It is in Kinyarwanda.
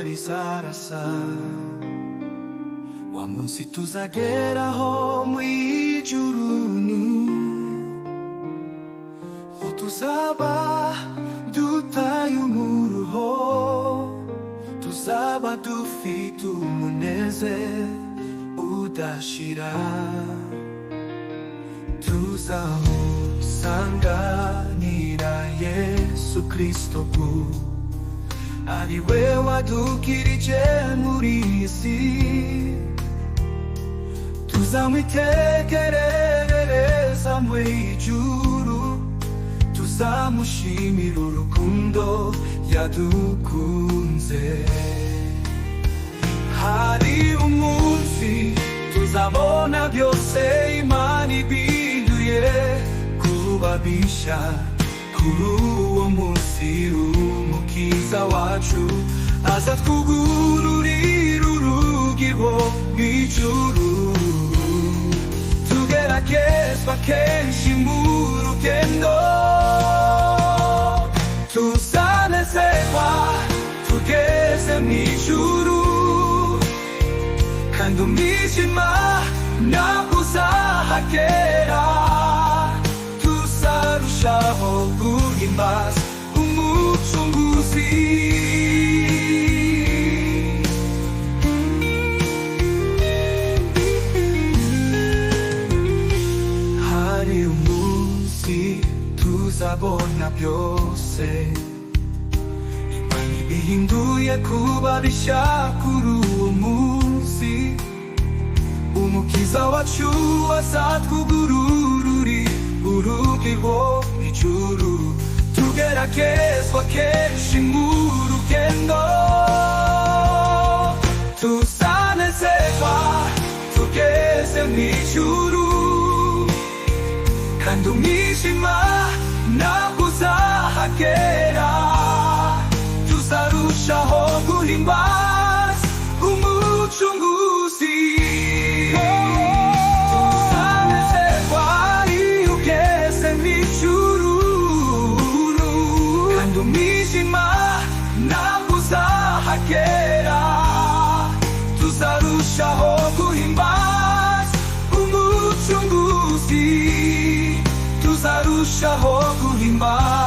rizarasa. Wa munsi tuzageraho mu ijuru, tuzaba dutaye umuruho, tuzaba dufite umunezero udashira. Tuzamusanganira Yesu KristoKuk, ari we wadukirije muri iyi si. Tuzamwitegerereza mu ijuru, tuzamushimira urukundo yadukunze. Hari umunsi tuzabona byose Imana ibinduye kuba bisha. Kuri uwo munsi umukiza wacu azatwugururira urugi rwo mu ijuru. Tugeragezwa kenshi mu rugendo, tuzanezerwa tugeze mu ijuru, kandi umwijima ntabwo uzahagera. Tuzarushaho guhimbaza umucunguzi. Hari umunsi tuzabona byose Imana ibihinduye kuba bishya. Kuri uwo munsi umukiza wacu azatwugururira urugi rwo mu ijuru. Tugeragezwa kenshi mu rugendo, tuzanezerwa tugeze mu ijuru, kandi umwijima ntabwo uzahagera. Tuzarushaho guhimbaza umucunguzi. Tuzanezerwa iyo ugeze mu ijuru, kandi umwijima ntabwo uzahagera. Tuzarushaho guhimbaza umucunguzi. Tuzarushaho guhimbaza